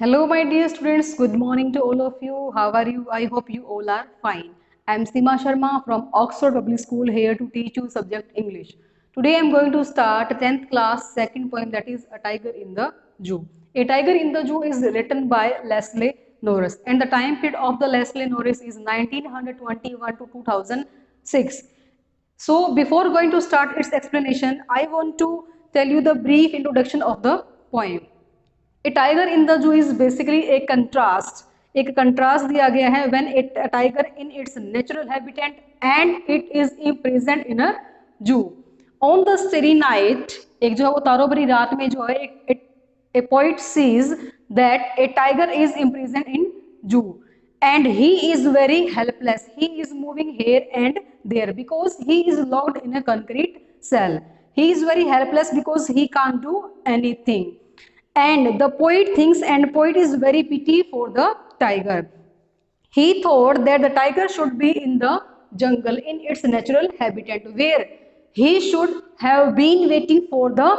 Hello, my dear students. Good morning to all of you. How are you? I hope you all are fine. I am Seema Sharma from Oxford Public School here to teach you subject English. Today I am going to start 10th class second poem, that is A Tiger in the Zoo. A Tiger in the Zoo is written by Leslie Norris and the time period of the Leslie Norris is 1921 to 2006. So before going to start its explanation, I want to tell you the brief introduction of the poem. A tiger in the zoo is basically एक contrast दिया गया है when it a tiger in its natural habitat and it is imprisoned in a zoo on the स्टेरी night. एक जो है वो तारोबरी रात में जो है a poet sees that a tiger is imprisoned in zoo and he is very helpless. He is moving here and there because he is locked in a concrete cell. He is very helpless because he can't do anything. And the poet thinks, and poet is very pity for the tiger. He thought that the tiger should be in the jungle in its natural habitat where he should have been waiting for the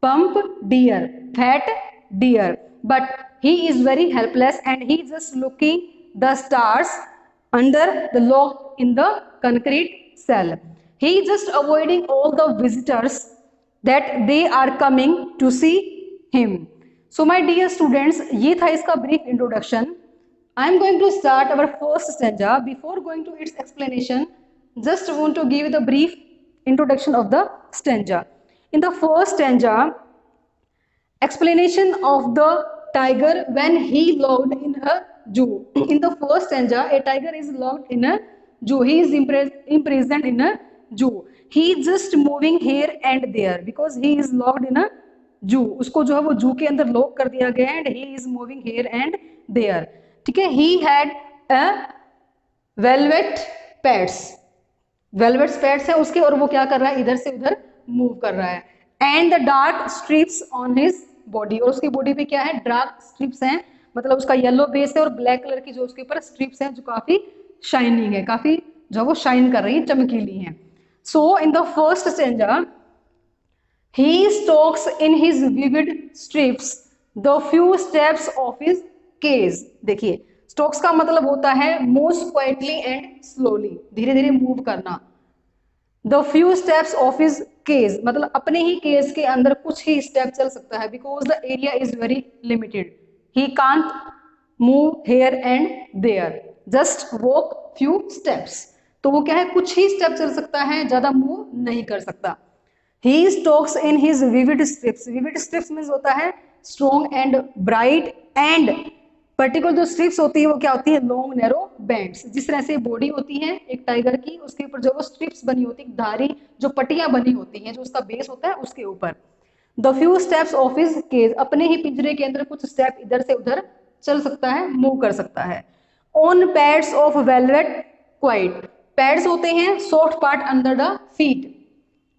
pump deer, fat deer. But he is very helpless and he is just looking the stars under the lock in the concrete cell. He is just avoiding all the visitors that they are coming to see him. So my dear students, ये था इसका brief introduction. I am going to start our first stanza. Before going to its explanation, just want to give the brief introduction of the stanza. In the first stanza, explanation of the tiger when he locked in a zoo. In the first stanza, a tiger is locked in a zoo. He is imprisoned in a zoo. He is just moving here and there because he is locked in a zoo. उसको जो है वो जू के अंदर lock कर दिया गया है and he is moving here and there. ठीक है, he had a velvet pets. Velvet pads है उसके और वो क्या कर रहा है, इधर से उधर मूव कर रहा है. And the dark strips on his body, और उसकी बॉडी पे क्या है, डार्क स्ट्रिप्स हैं, मतलब उसका येलो बेस है और ब्लैक कलर की जो उसके ऊपर स्ट्रिप्स हैं जो काफी शाइनिंग है, काफी जो वो शाइन कर रही है, चमकीली हैं. So in the first stanza he stalks in his vivid strips the few steps of his cage. देखिए स्टॉक्स का मतलब होता है मोस्ट क्वाइटली एंड स्लोली, धीरे धीरे मूव करना. The few steps of his cage मतलब अपने ही केज के अंदर कुछ ही स्टेप चल सकता है because the area is very limited. He can't move here and there, just walk few steps. तो वो क्या है, कुछ ही स्टेप चल सकता है, ज्यादा मूव नहीं कर सकता. He stalks in his vivid strips. Vivid strips means होता है strong and bright and particular जो स्ट्रिप्स होती है वो क्या होती है, लॉन्ग नैरो बैंड्स. जिस तरह से बॉडी होती है एक टाइगर की, उसके ऊपर जो वो स्ट्रिप्स बनी होती है, धारी जो पट्टियां बनी होती हैं, जो उसका बेस होता है उसके ऊपर. The few steps of his cage, अपने ही पिंजरे के अंदर कुछ स्टेप इधर से उधर चल सकता है, मूव कर सकता है. On pads of velvet quite, pads होते हैं soft part under the feet.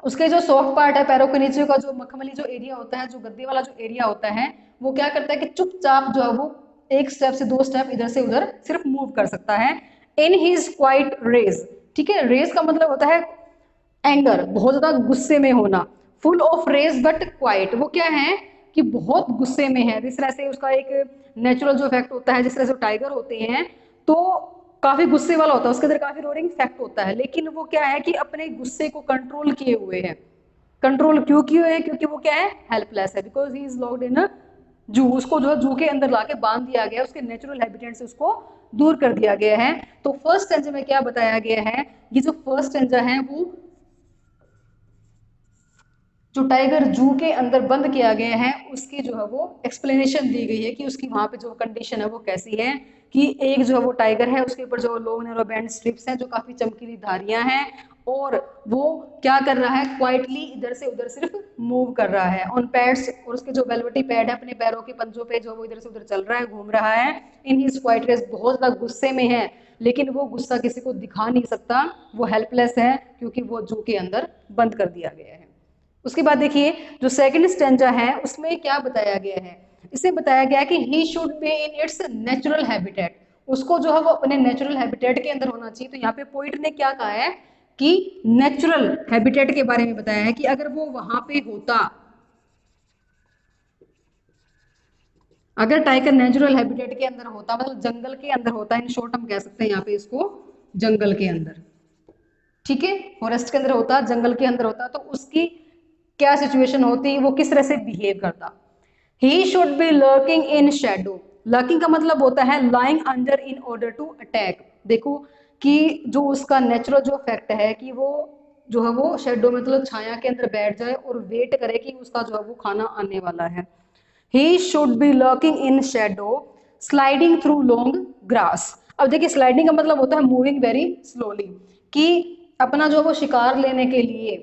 उसके जो सॉफ्ट पार्ट है पैरों के नीचे का जो मखमली जो एरिया होता है, जो गद्दे वाला जो एरिया होता है, वो क्या करता है कि चुपचाप जो है वो एक स्टेप से दो स्टेप इधर से उधर सिर्फ मूव कर सकता है. इन हिज क्वाइट रेज, ठीक है, रेज का मतलब होता है एंगर, बहुत ज्यादा गुस्से में होना. Full of rage but quiet, वो क्या है कि बहुत गुस्से में है. जिस तरह से उसका एक नेचुरल जो इफेक्ट होता है, जिस तरह से टाइगर होते हैं तो काफी गुस्से वाला होता है, उसके अंदर काफी रोरिंग इफेक्ट होता है, लेकिन वो क्या है कि अपने गुस्से को कंट्रोल किए हुए है. कंट्रोल क्यों किए हुए हैं, क्योंकि वो क्या है, हेल्पलेस है, because he is locked in जू. उसको जो है जू के अंदर लाके बांध दिया गया, उसके नेचुरल हैबिटेट से उसको दूर कर दिया गया है. तो फर्स्ट स्टेंजा में क्या बताया गया है, ये जो फर्स्ट स्टेंजा है वो जो टाइगर जू के अंदर बंद किया गया है उसकी जो है वो एक्सप्लेनेशन दी गई है कि उसकी वहां पे जो कंडीशन है वो कैसी है. कि एक जो है वो टाइगर है, उसके ऊपर जो लॉन्ग नैरो बैंड स्ट्रिप्स हैं जो काफी चमकीली धारियां हैं, और वो क्या कर रहा है, क्वाइटली इधर से उधर सिर्फ मूव कर रहा है ऑन पैड्स. और उसके जो वेलवेटी पैड है अपने पैरों के पंजों पे जो वो इधर से उधर चल रहा है, घूम रहा है. इन हिज क्वाइट रेस, बहुत ज्यादा गुस्से में है, लेकिन वो गुस्सा किसी को दिखा नहीं सकता, वो हेल्पलेस है क्योंकि वो जू के अंदर बंद कर दिया गया है. उसके बाद देखिए जो सेकंड स्टेंजा है उसमें क्या बताया गया है, इसमें बताया गया है कि ही should be in its natural habitat. उसको जो है वो अपने नेचुरल हैबिटेट के अंदर होना चाहिए. तो यहाँ पे पोइट ने क्या कहा है कि नेचुरल हैबिटेट के बारे में बताया है कि अगर वो वहां पे होता अगर टाइगर नेचुरल हैबिटेट के अंदर होता, मतलब जंगल के अंदर होता, इन शॉर्ट हम कह सकते हैं यहाँ पे इसको जंगल के अंदर, ठीक है, फॉरेस्ट के अंदर होता, जंगल के अंदर होता, तो उसकी क्या सिचुएशन होती, वो किस तरह से बिहेव करता। He should be lurking in shadow. Lurking का मतलब होता है lying under in order to attack. देखो कि जो उसका नेचुरल जो फैक्ट है कि वो जो है वो शेडो मतलब छाया के अंदर बैठ जाए और वेट करे कि उसका जो है वो खाना आने वाला है। ही should be lurking in shadow sliding through long grass. अब देखिए स्लाइडिंग का मतलब होता है मूविंग वेरी स्लोली, कि अपना जो वो शिकार लेने के लिए,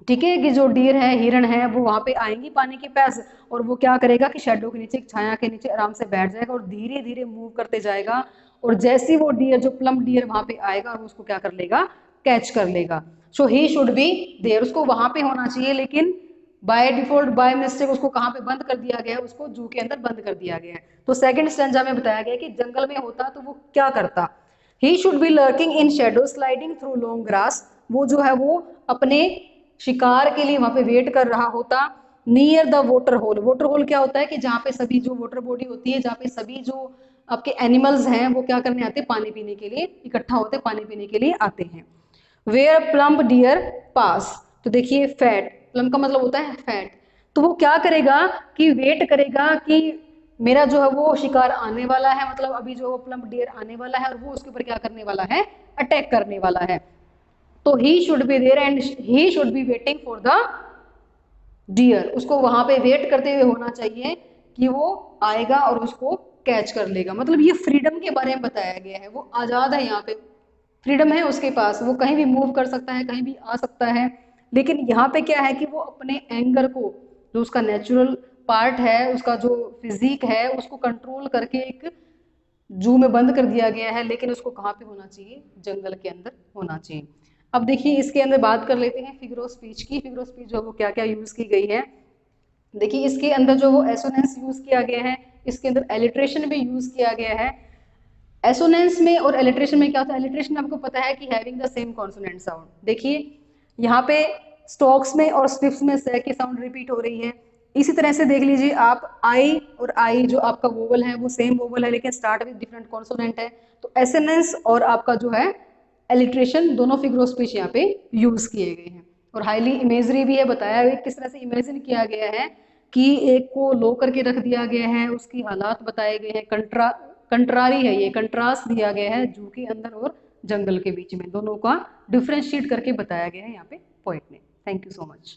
ठीक है, कि जो डियर है, हिरण है, वो वहां पे आएंगी पानी के पास, और वो क्या करेगा कि शेडो के नीचे, छाया के नीचे आराम से बैठ जाएगा और धीरे धीरे मूव करते जाएगा, और जैसे वो डियर, जो प्लम डियर वहां पे आएगा और उसको क्या कर लेगा, कैच कर लेगा। सो ही शुड बी देयर, उसको वहां पे होना चाहिए, लेकिन बाय डिफॉल्ट बाय मिस्टेक उसको कहाँ पे बंद कर दिया गया है, उसको जू के अंदर बंद कर दिया गया है। तो सेकंड स्टैंजा में बताया गया कि जंगल में होता तो वो क्या करता। He should be lurking in shadow sliding through long grass, वो जो है वो अपने शिकार के लिए वहां पे वेट कर रहा होता। Near the water hole, water hole क्या होता है कि जहाँ पे सभी जो वाटर बॉडी होती है, जहाँ पे सभी जो आपके एनिमल्स हैं वो क्या करने आते हैं, पानी पीने के लिए इकट्ठा होते हैं, पानी पीने के लिए आते हैं। वेयर प्लम्प डियर पास, तो देखिए फैट, प्लम का मतलब होता है फैट, तो वो क्या करेगा कि वेट करेगा कि मेरा जो है वो शिकार आने वाला है, मतलब अभी जो प्लम्प डियर आने वाला है और वो उसके ऊपर क्या करने वाला है, अटैक करने वाला है। तो he should be there and he should be waiting for the deer, उसको वहां पे वेट करते हुए होना चाहिए कि वो आएगा और उसको कैच कर लेगा। मतलब ये फ्रीडम के बारे में बताया गया है, वो आजाद है, यहाँ पे फ्रीडम है उसके पास, वो कहीं भी मूव कर सकता है, कहीं भी आ सकता है। लेकिन यहाँ पे क्या है कि वो अपने एंगर को, जो उसका नेचुरल पार्ट है, उसका जो फिजिक है, उसको कंट्रोल करके एक जू में बंद कर दिया गया है, लेकिन उसको कहाँ पे होना चाहिए, जंगल के अंदर होना चाहिए। अब देखिए इसके अंदर बात कर लेते हैं फिगर ऑफ स्पीच की। फिगर ऑफ स्पीच जो वो क्या क्या यूज की गई है, देखिए इसके अंदर जो वो एसोनेंस यूज किया गया है, इसके अंदर एलिट्रेशन भी यूज किया गया है। एसोनेंस में और एलिट्रेशन में क्या होता है, एलिट्रेशन आपको पता है कि having the same consonant sound. देखिए यहाँ पे स्टॉक्स में और स्विफ्ट में से की साउंड रिपीट हो रही है। इसी तरह से देख लीजिए आप आई और आई जो आपका वोवल है वो सेम वोवल है, लेकिन स्टार्ट विद डिफरेंट कॉन्सोनेंट है। तो एसोनेंस और आपका जो है एलिट्रेशन, दोनों फिगर ऑफ स्पीच यहाँ पे यूज किए गए हैं। और हाईली इमेजरी भी है, बताया है किस तरह से इमेजिन किया गया है कि एक को लो करके रख दिया गया है, उसकी हालात बताए गए हैं, कंट्रारी है, ये कंट्रास्ट दिया गया है जू के अंदर और जंगल के बीच में, दोनों का डिफ्रेंशिएट करके बताया गया है यहाँ पे पोएट ने। Thank you so much.